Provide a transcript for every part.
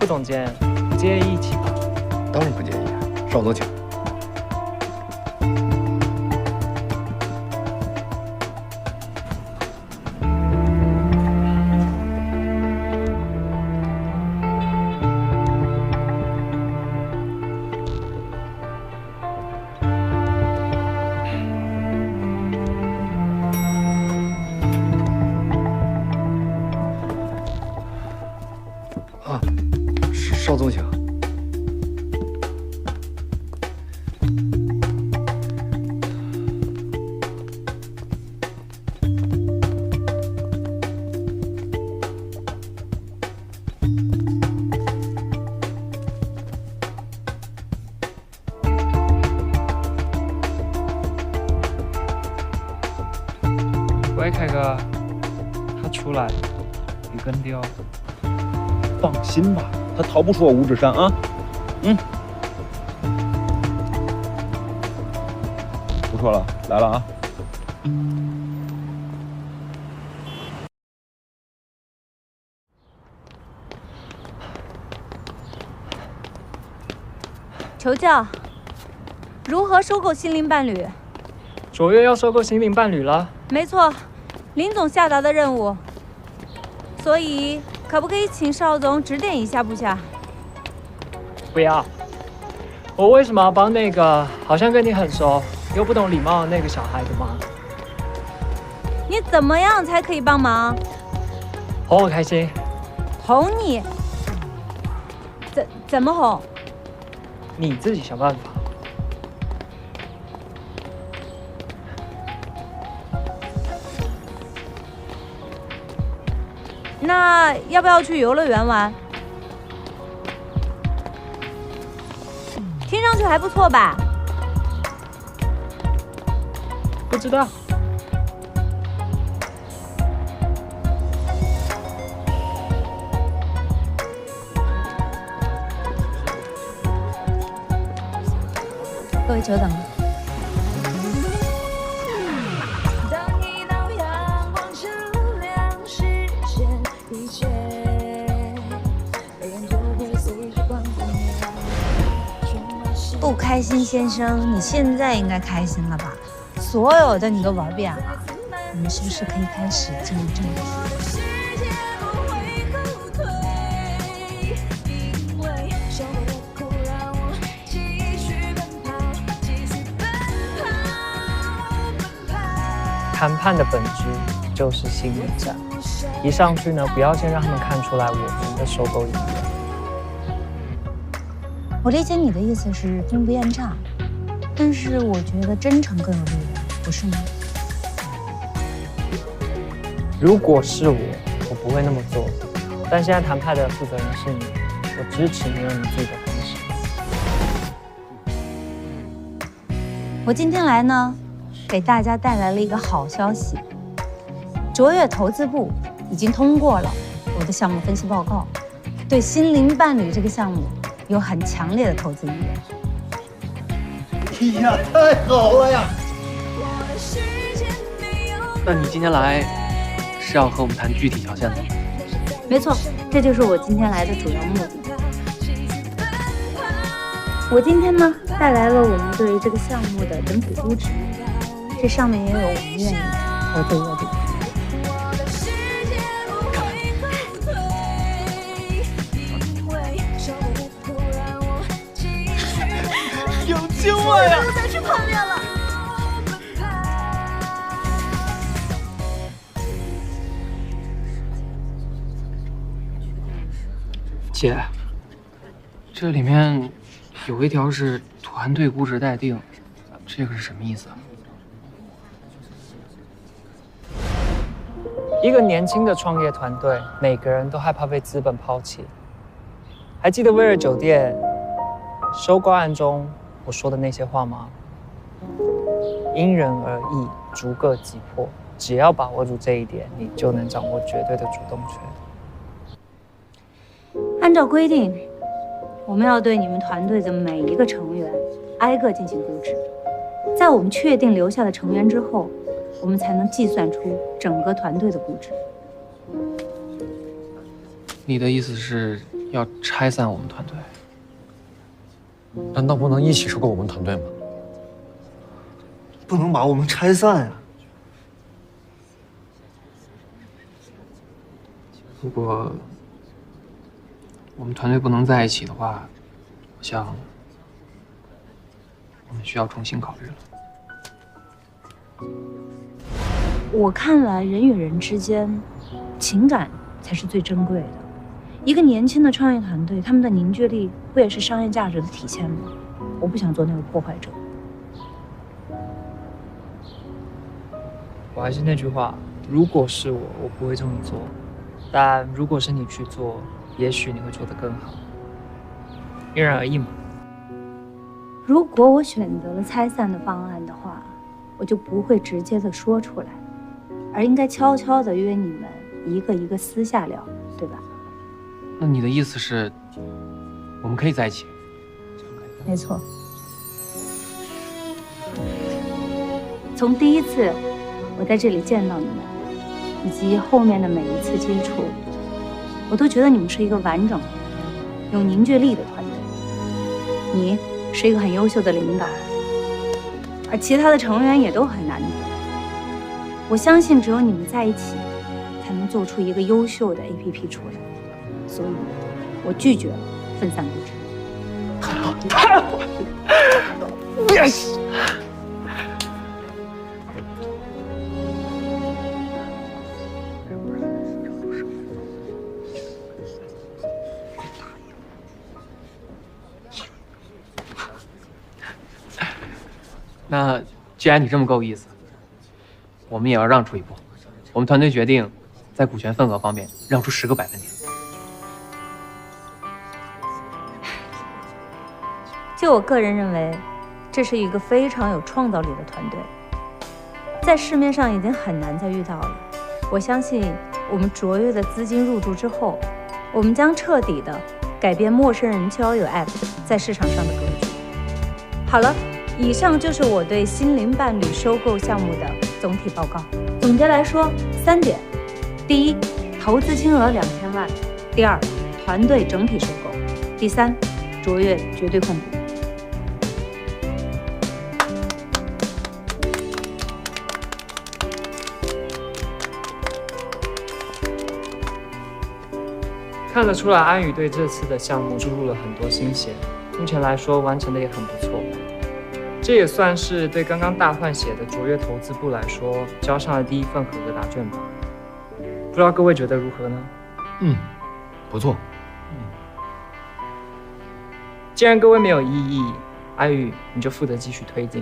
副总监，不介意一起吧？当然不介意，邵总请。啊，邵总请。喂，凯哥，他出来，鱼跟丢。放心吧，他逃不出我五指山啊。不错了，来了啊。求教，如何收购心灵伴侣？卓越要收购心灵伴侣了。没错，林总下达的任务，所以可不可以请邵总指点一下部下？不要，我为什么要帮那个好像跟你很熟又不懂礼貌的那个小孩的忙？你怎么样才可以帮忙？哄我开心。哄你？怎么哄？你自己想办法。那要不要去游乐园玩？听上去还不错吧？不知道。各位久等了。不开心先生，你现在应该开心了吧？所有的你都玩遍了，我们是不是可以开始进入正题？谈判的本质就是心理战，一上去呢，不要先让他们看出来我们的收购意愿。我理解你的意思是兵不厌诈，但是我觉得真诚更有力量，不是吗？如果是我不会那么做。但现在谈判的负责人是你，我支持你用你自己的方式。我今天来呢，给大家带来了一个好消息，卓越投资部已经通过了我的项目分析报告，对心灵伴侣这个项目有很强烈的投资意愿。哎呀，太好了呀！那你今天来是要和我们谈具体条件的？没错，这就是我今天来的主要目的。我今天呢，带来了我们对于这个项目的整体估值，这上面也有我们愿意投资额度。有青蛙呀！不再吃泡面了。姐，这里面有一条是团队估值待定，这个是什么意思啊？一个年轻的创业团队，每个人都害怕被资本抛弃。还记得威尔酒店收购案中我说的那些话吗？因人而异，逐个击破。只要把握住这一点，你就能掌握绝对的主动权。按照规定，我们要对你们团队的每一个成员挨个进行估值，在我们确定留下的成员之后，我们才能计算出整个团队的估值。你的意思是，要拆散我们团队。难道不能一起收购我们团队吗？不能把我们拆散呀！如果我们团队不能在一起的话，我想我们需要重新考虑了。我看来，人与人之间，情感才是最珍贵的。一个年轻的创业团队，他们的凝聚力不也是商业价值的体现吗？我不想做那个破坏者。我还是那句话，如果是我，我不会这么做。但如果是你去做，也许你会做得更好。因人而异嘛。如果我选择了拆散的方案的话，我就不会直接的说出来，而应该悄悄的约你们一个一个私下聊，对吧？那你的意思是，我们可以在一起？没错。从第一次我在这里见到你们，以及后面的每一次接触，我都觉得你们是一个完整的、有凝聚力的团队。你是一个很优秀的领导，而其他的成员也都很难得。我相信只有你们在一起，才能做出一个优秀的 APP 出来。所以，我拒绝了分散布置。太好了 ，yes。那既然你这么够意思，我们也要让出一步。我们团队决定，在股权份额方面让出10个百分点。就我个人认为，这是一个非常有创造力的团队，在市面上已经很难再遇到了。我相信，我们卓越的资金入驻之后，我们将彻底的改变陌生人交友 App 在市场上的格局。好了，以上就是我对心灵伴侣收购项目的总体报告。总结来说，3点：第一，投资金额2000万；第二，团队整体收购；第三，卓越绝对控股。看得出来，安宇对这次的项目注入了很多心血，目前来说完成的也很不错。这也算是对刚刚大换血的卓越投资部来说交上了第一份合格答卷吧。不知道各位觉得如何呢？不错。既然各位没有异议，安宇你就负责继续推进。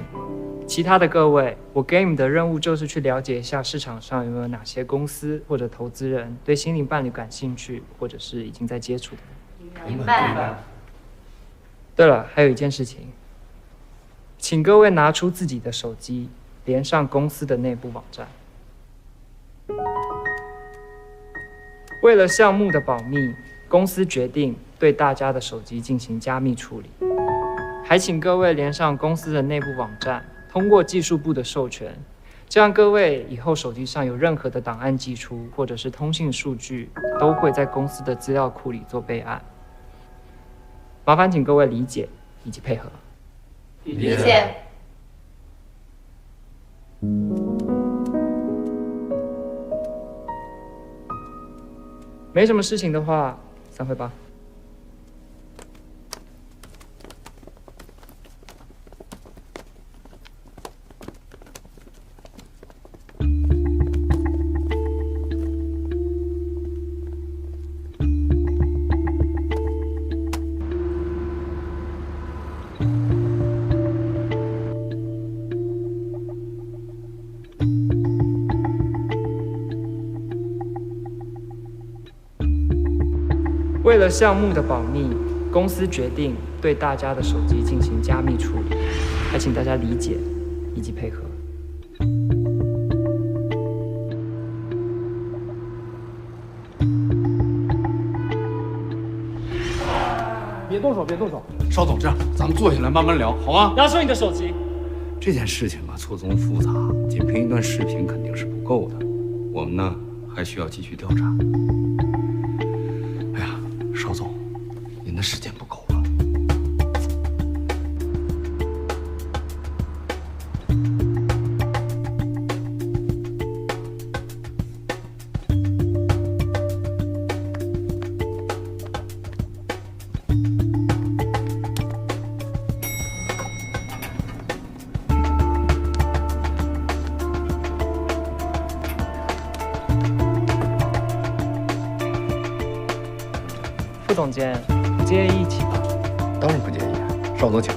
其他的各位，我给你们的任务就是去了解一下市场上有没有哪些公司或者投资人对心灵伴侣感兴趣，或者是已经在接触的。明白。对了，还有一件事情，请各位拿出自己的手机，连上公司的内部网站。为了项目的保密，公司决定对大家的手机进行加密处理。还请各位连上公司的内部网站，通过技术部的授权，这样各位以后手机上有任何的档案寄出，或者是通信数据，都会在公司的资料库里做备案。麻烦请各位理解以及配合。理解。没什么事情的话，散会吧。为了项目的保密，公司决定对大家的手机进行加密处理，还请大家理解以及配合。别动手，别动手。邵总，这样咱们坐下来慢慢聊，好吗？拿出你的手机。这件事情啊，错综复杂，仅凭一段视频肯定是不够的。我们呢，还需要继续调查。哎呀，邵总，年的时间不够了。副总监，不介意一起吧？当然不介意，邵总请。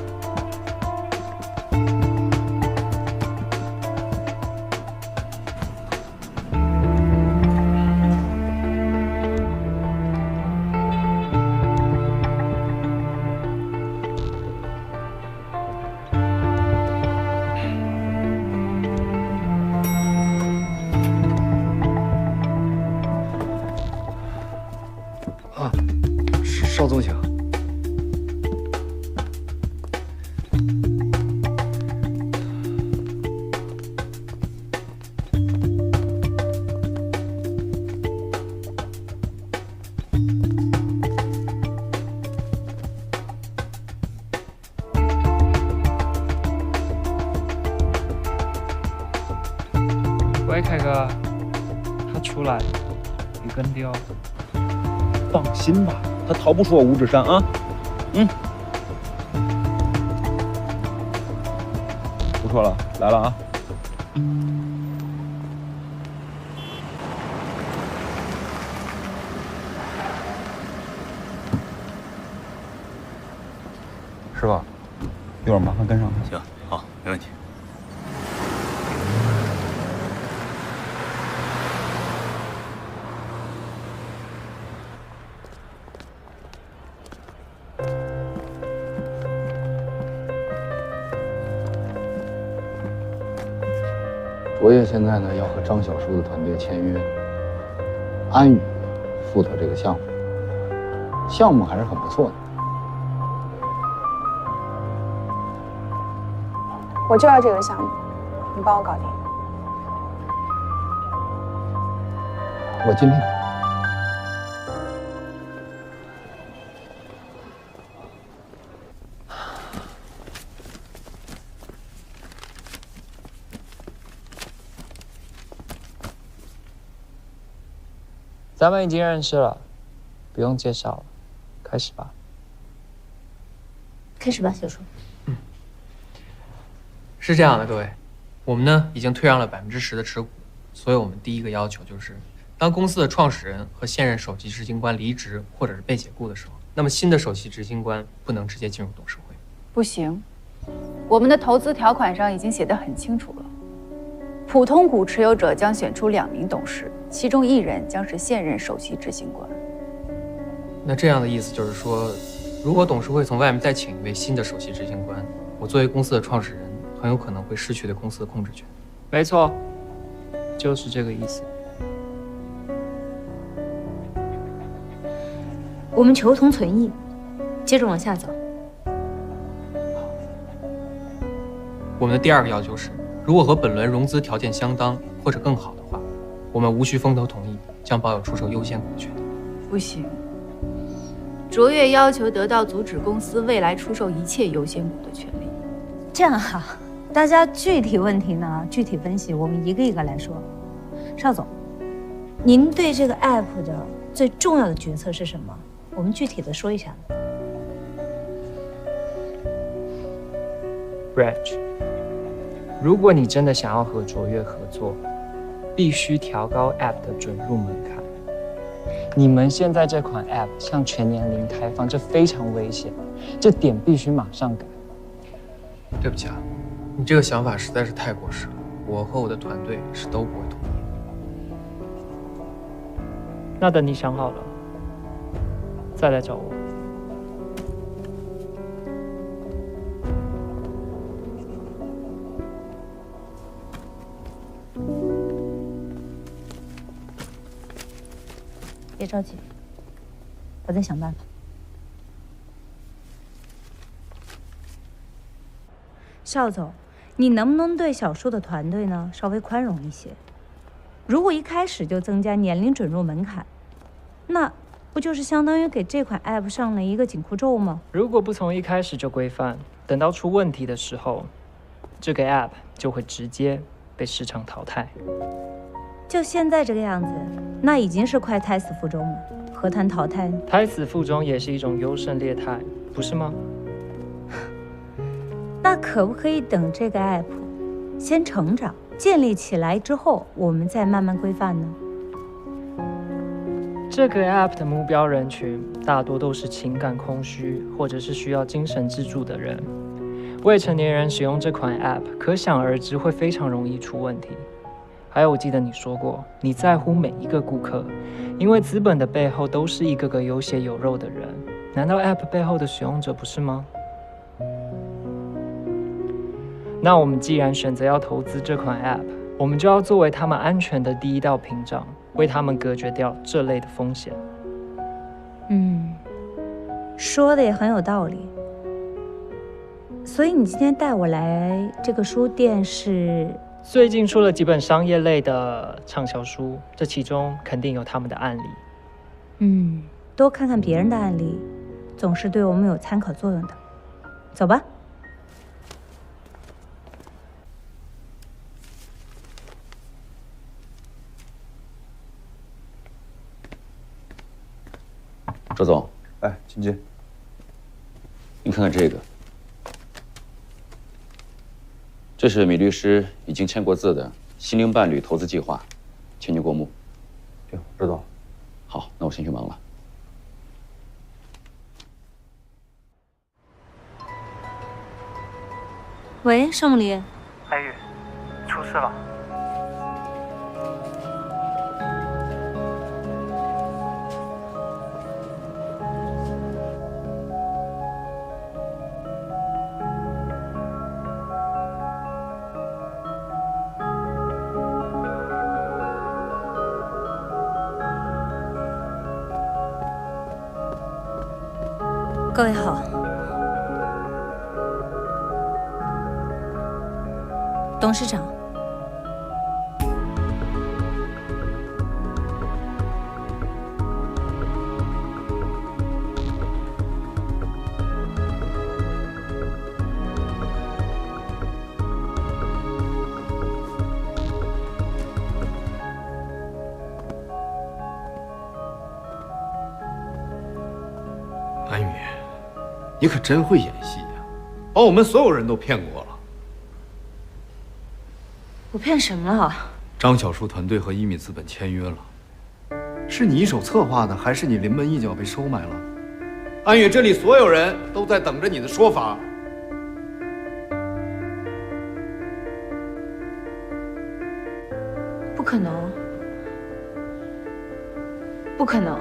啊，邵总请。喂，凯哥，他出来，你跟丢。放心吧，他逃不出我五指山啊。嗯，不说了，来了啊。师傅，一会儿麻烦跟上。行，好，没问题。卓越现在呢要和张小叔的团队签约，安宇负责这个项目，项目还是很不错的。我就要这个项目，你帮我搞定。我尽力。咱们已经认识了，不用介绍了，开始吧。开始吧，小叔。是这样的，各位，我们呢已经退让了10%的持股，所以我们第一个要求就是，当公司的创始人和现任首席执行官离职或者是被解雇的时候，那么新的首席执行官不能直接进入董事会。不行，我们的投资条款上已经写得很清楚了，普通股持有者将选出2名董事，其中1人将是现任首席执行官。那这样的意思就是说，如果董事会从外面再请一位新的首席执行官，我作为公司的创始人，很有可能会失去对公司的控制权。没错，就是这个意思。我们求同存异，接着往下走。我们的第2个要求是，如果和本轮融资条件相当或者更好的话，我们无需风投同意，将保有出售优先股的权利。不行，卓越要求得到阻止公司未来出售一切优先股的权利。这样哈，大家具体问题呢，具体分析，我们一个一个来说。邵总，您对这个 app 的最重要的决策是什么？我们具体的说一下。Reg， 如果你真的想要和卓越合作，必须调高 app 的准入门槛。你们现在这款 app 向全年龄开放，这非常危险，这点必须马上改。对不起啊，你这个想法实在是太过时了，我和我的团队是都不会同意的。那等你想好了，再来找我。别着急，我在想办法。邵总，你能不能对小树的团队呢稍微宽容一些？如果一开始就增加年龄准入门槛，那不就是相当于给这款 App 上了一个紧箍咒吗？如果不从一开始就规范，等到出问题的时候，这个 App 就会直接被市场淘汰。就现在这个样子，那已经是快胎死腹中了，何谈淘汰呢？胎死腹中也是一种优胜劣汰，不是吗？那可不可以等这个 App 先成长、建立起来之后，我们再慢慢规范呢？这个 App 的目标人群大多都是情感空虚或者是需要精神支柱的人。未成年人使用这款 App， 可想而知会非常容易出问题。还有，我记得你说过，你在乎每一个顾客，因为资本的背后都是一个个有血有肉的人。难道 App 背后的使用者不是吗？那我们既然选择要投资这款 App， 我们就要作为他们安全的第一道屏障，为他们隔绝掉这类的风险。说的也很有道理。所以你今天带我来这个书店是？最近出了几本商业类的畅销书，这其中肯定有他们的案例。多看看别人的案例，总是对我们有参考作用的。走吧。周总，哎，请进。您看看这个，这是米律师已经签过字的心灵伴侣投资计划，请您过目。行，知道了。好，那我先去忙了。喂，尚木林。白宇，出事了。各位好，董事长，安宇，你可真会演戏呀，把我们所有人都骗过了。我骗什么了？张小树团队和一米资本签约了，是你一手策划的，还是你临门一脚被收买了？安宇，这里所有人都在等着你的说法。不可能，不可能。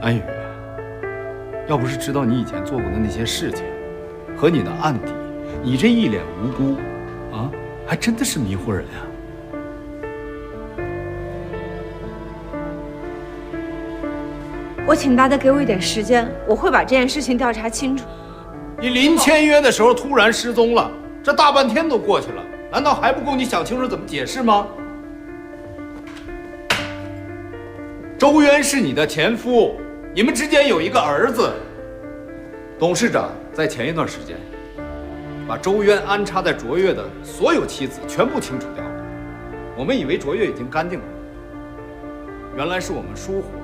安宇，要不是知道你以前做过的那些事情和你的案底，你这一脸无辜啊，还真的是迷糊人呀。我请大家给我一点时间，我会把这件事情调查清楚。你临签约的时候突然失踪了，这大半天都过去了，难道还不够你想清楚怎么解释吗？周渊是你的前夫，你们之间有一个儿子。董事长在前一段时间把周渊安插在卓越的所有妻子全部清除掉了，我们以为卓越已经干净了，原来是我们疏忽了。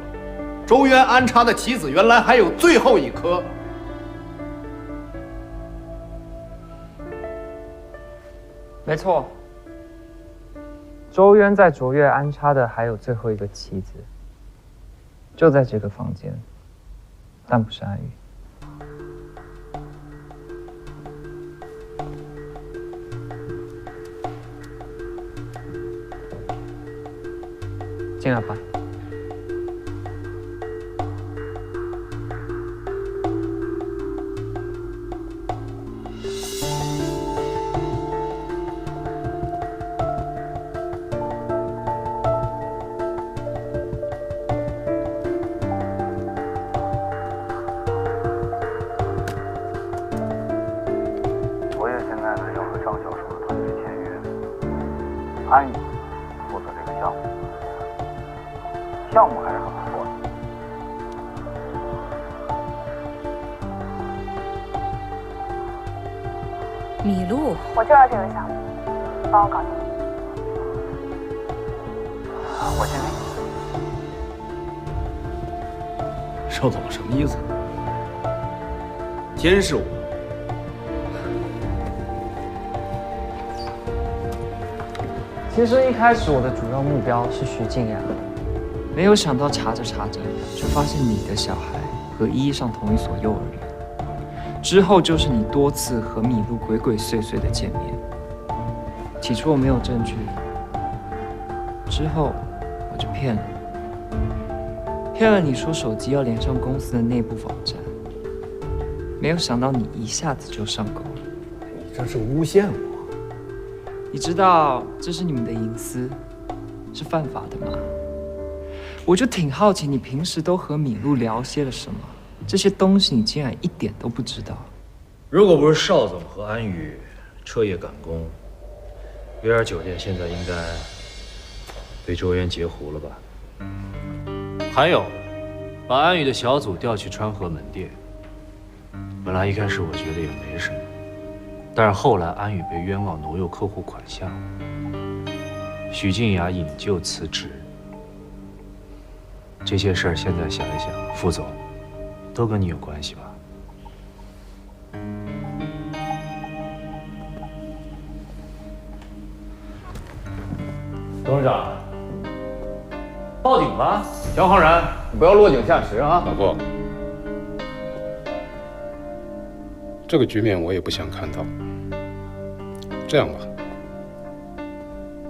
周渊安插的棋子原来还有最后一颗。没错，周渊在卓越安插的还有最后一个棋子，就在这个房间，但不是安宇。进来吧。安宇负责这个项目，项目还是很不错的。米露，我就要这个项目，帮我搞定。我尽力。邵总什么意思？监视我？其实一开始我的主要目标是徐静雅，没有想到查着查着就发现你的小孩和依依上同一所幼儿园，之后就是你多次和米露鬼鬼祟祟的见面。起初我没有证据，之后我就骗了你说手机要连上公司的内部网站，没有想到你一下子就上钩了。你这是诬陷我！你知道这是你们的隐私，是犯法的吗？我就挺好奇，你平时都和米露聊些了什么？这些东西你竟然一点都不知道。如果不是邵总和安宇彻夜赶工，维尔酒店现在应该被周渊截胡了吧？还有，把安宇的小组调去川河门店。本来一开始我觉得也没什么，但是后来安宇被冤枉挪用客户款项，许静雅引咎辞职。这些事儿现在想一想，副总，都跟你有关系吧？董事长，报警吧！蒋浩然，你不要落井下石啊！老郭，这个局面我也不想看到。这样吧，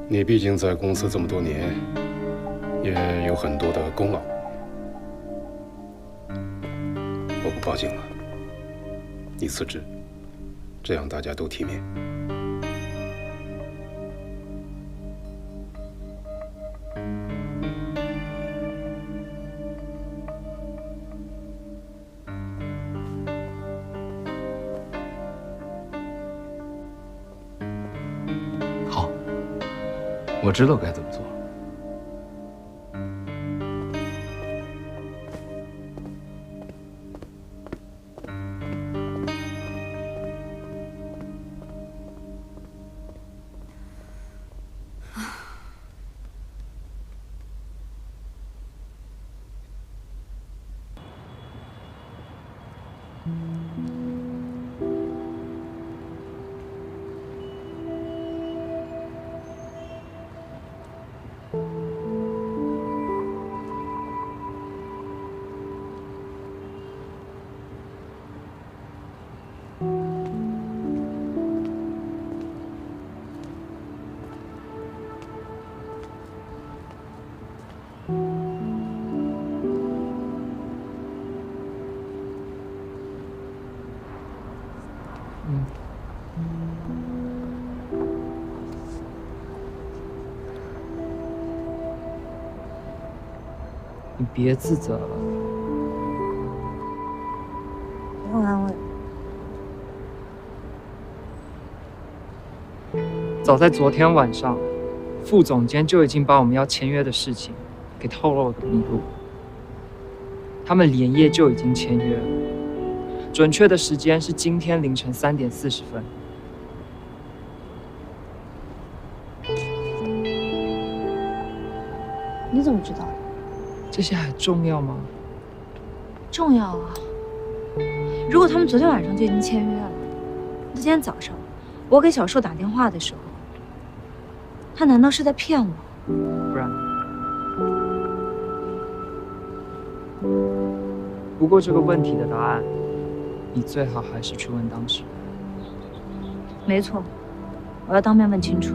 你毕竟在公司这么多年，也有很多的功劳。我不报警了，你辞职，这样大家都体面。好，我知道该怎么做。你别自责了。不用安慰。早在昨天晚上，副总监就已经把我们要签约的事情给透露给米露。他们连夜就已经签约了，准确的时间是今天凌晨3点40分。你怎么知道？这些还重要吗？重要啊！如果他们昨天晚上就已经签约了，那今天早上我给小树打电话的时候，他难道是在骗我？不然？不过这个问题的答案，你最好还是去问当事人。没错，我要当面问清楚。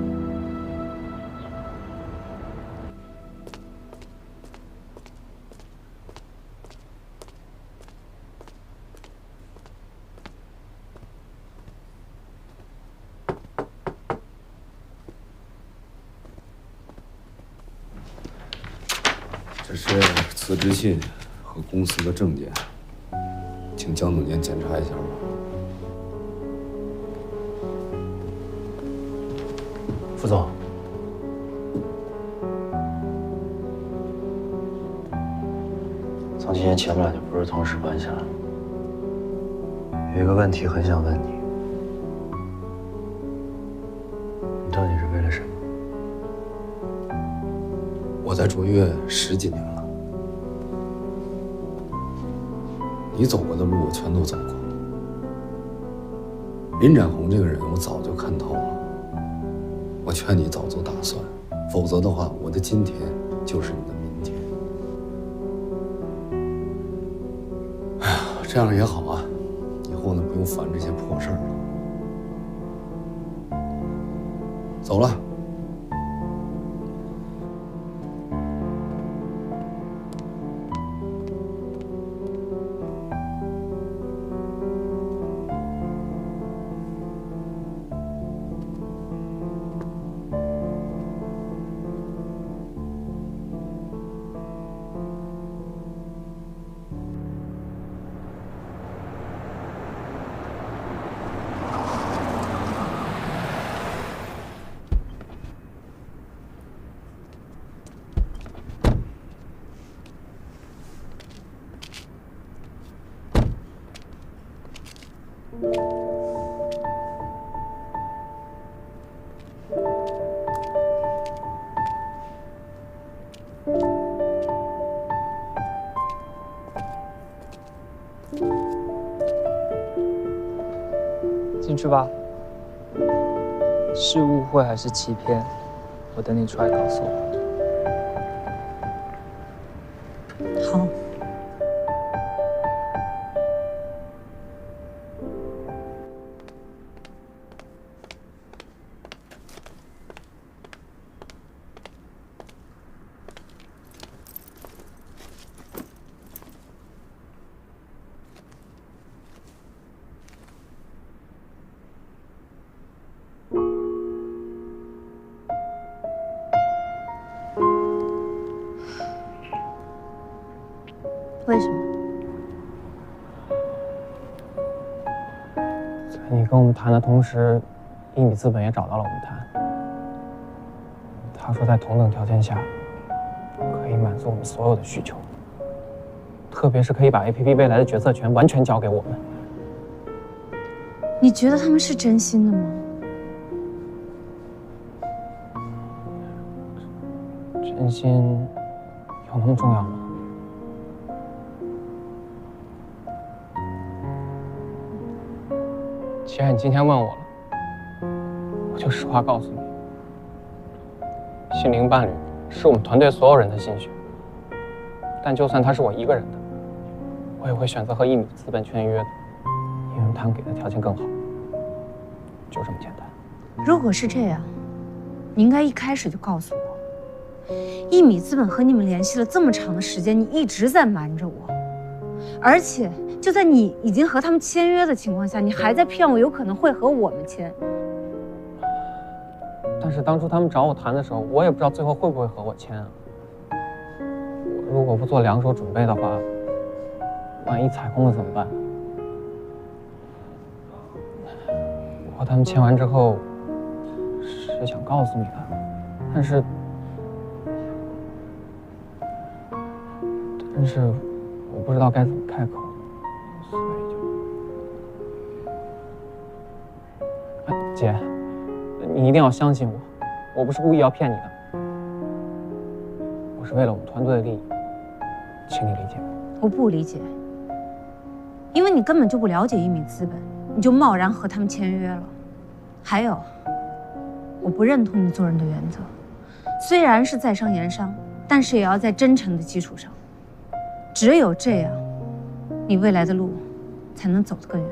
这是辞职信和公司的证件，请江总监检查一下吧。副总，从今天起，我们俩就不是同事关系了。有一个问题很想问你，你到底是为了什么？我在卓越10几年了，你走过的路我全都走过。林展宏这个人我早就看透了，我劝你早做打算，否则的话，我的今天就是你的明天。哎呀，这样也好啊，以后呢不用烦这些破事儿了。走了。进去吧。是误会还是欺骗？我等你出来告诉我。好。为什么？在你跟我们谈的同时，一米资本也找到了我们谈。他说在同等条件下，可以满足我们所有的需求，特别是可以把 APP 未来的决策权完全交给我们。你觉得他们是真心的吗？真心有那么重要吗？既然你今天问我了，我就实话告诉你，心灵伴侣是我们团队所有人的心血。但就算他是我一个人的，我也会选择和1米资本签约的，因为他们给的条件更好。就这么简单。如果是这样，你应该一开始就告诉我。1米资本和你们联系了这么长的时间，你一直在瞒着我，而且就在你已经和他们签约的情况下，你还在骗我有可能会和我们签。但是当初他们找我谈的时候，我也不知道最后会不会和我签啊。我如果不做两手准备的话，万一踩空了怎么办？我和他们签完之后是想告诉你的，但是我不知道该怎么开口，所以就……姐，你一定要相信我，我不是故意要骗你的，我是为了我们团队的利益，请你理解。我不理解，因为你根本就不了解1米资本，你就贸然和他们签约了。还有，我不认同你做人的原则，虽然是在商言商，但是也要在真诚的基础上。只有这样，你未来的路才能走得更远。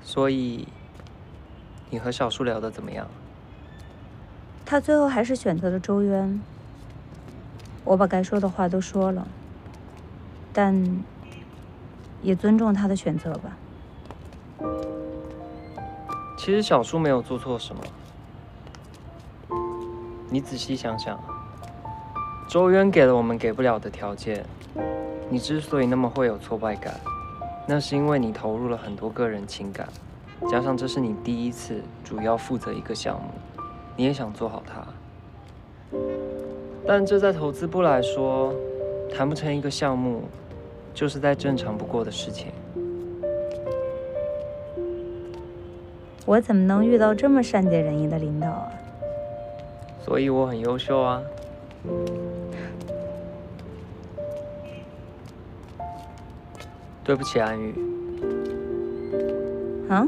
所以，你和小树聊得怎么样？他最后还是选择了周渊。我把该说的话都说了，但也尊重他的选择吧。其实小树没有做错什么，你仔细想想，周渊给了我们给不了的条件，你之所以那么会有挫败感，那是因为你投入了很多个人情感，加上这是你第一次主要负责一个项目，你也想做好它。但这在投资部来说，谈不成一个项目，就是再正常不过的事情。我怎么能遇到这么善解人意的领导啊？所以我很优秀啊。对不起，安宇。啊？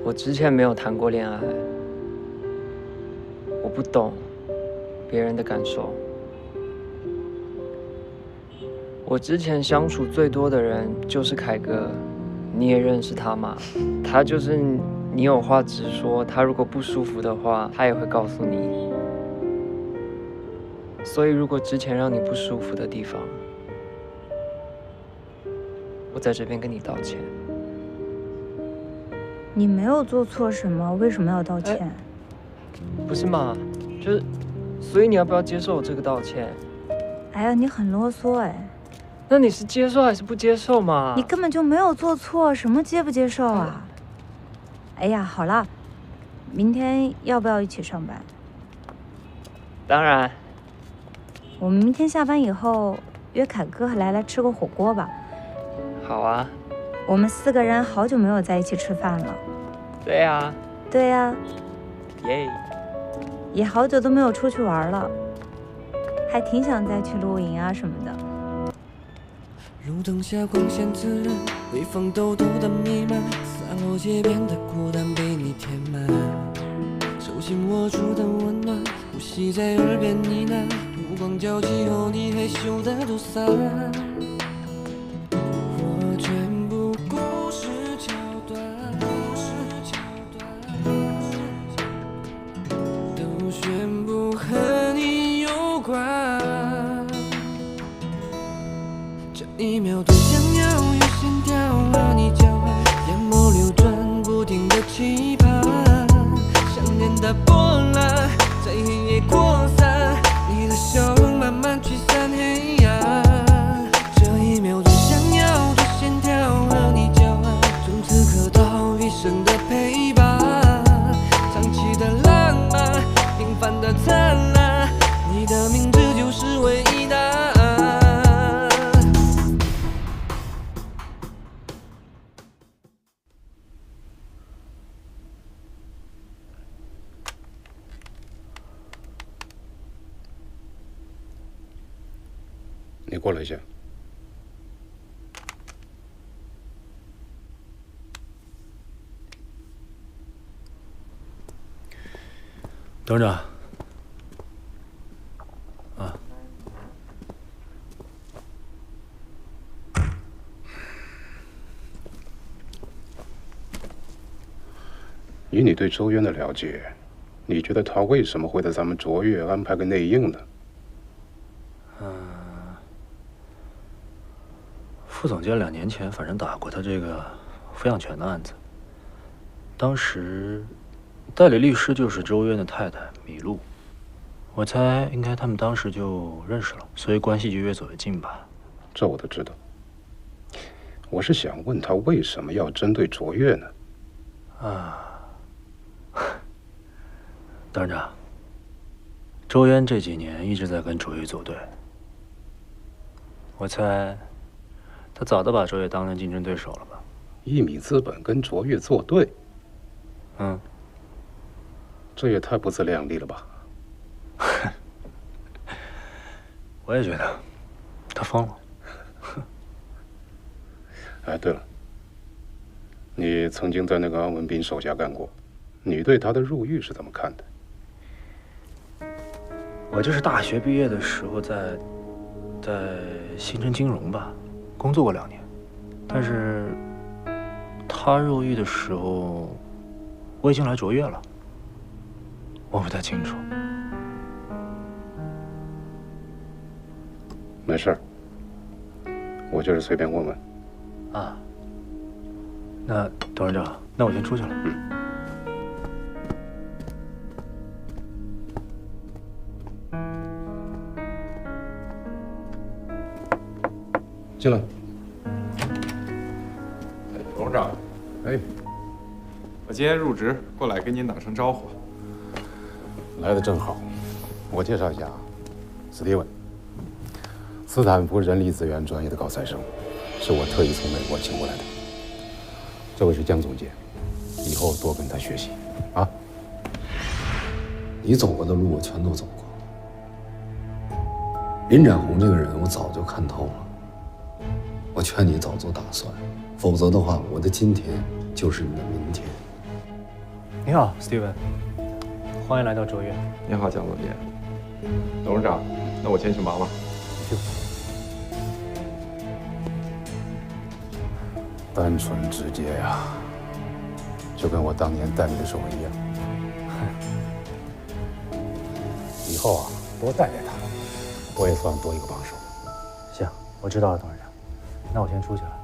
我之前没有谈过恋爱，我不懂别人的感受。我之前相处最多的人就是凯哥，你也认识他嘛？他就是你有话直说，他如果不舒服的话，他也会告诉你。所以如果之前让你不舒服的地方，我在这边跟你道歉。你没有做错什么，为什么要道歉？不是嘛？就是，所以你要不要接受我这个道歉？哎呀，你很啰嗦哎。那你是接受还是不接受嘛？你根本就没有做错，什么接不接受啊？哎呀，好了，明天要不要一起上班？当然。我们明天下班以后约凯哥来吃个火锅吧。好啊。我们4个人好久没有在一起吃饭了。对呀。对呀。耶。也好久都没有出去玩了，还挺想再去露营啊什么的。路灯下光线自然，微风抖抖的弥漫，洒落街边的孤单被你填满，手心握住的温暖，呼吸在耳边呢喃，目光交集后你害羞的躲散，我全部故事桥段都宣布和你有关，这一秒多想要有心跳和你交换，眼眸流转不停的期盼，想念的波澜在黑夜扩散，你的笑容慢慢驱散黑暗，这一秒多想要多心跳和你交换，从此刻到一生的陪伴，长期的浪漫，平凡的灿烂，你的名字就是唯一答案。你过来一下。等着。啊。以你对周渊的了解，你觉得他为什么会在咱们卓越安排个内应呢？副总监2年前反正打过他这个抚养权的案子，当时代理律师就是周渊的太太米露，我猜应该他们当时就认识了，所以关系就越走越近吧。这我都知道。我是想问他为什么要针对卓越呢？董事长，周渊这几年一直在跟卓越作对，我猜他早都把卓越当成竞争对手了吧？一米资本跟卓越作对，这也太不自量力了吧！我也觉得，他疯了。哎，对了，你曾经在那个安文斌手下干过，你对他的入狱是怎么看的？我就是大学毕业的时候在新城金融吧工作过2年，但是他入狱的时候，我已经来卓越了，我不太清楚。没事儿，我就是随便问问。啊，那董事长，那我先出去了。进来。董事长，哎，我今天入职，过来跟您打声招呼。来的正好，我介绍一下啊，史蒂文，斯坦福人力资源专业的高材生，是我特意从美国请过来的。这位是江总监，以后多跟他学习啊。你走过的路我全都走过。林展宏这个人我早就看透了，我劝你早做打算，否则的话，我的今天就是你的明天。你好 ，Steven， 欢迎来到卓越。你好，江总监。董事长，那我先去忙了。单纯直接呀，就跟我当年带你的时候一样。以后啊，多带带他，我也算多一个帮手。行，我知道了，董事长。那我先出去了。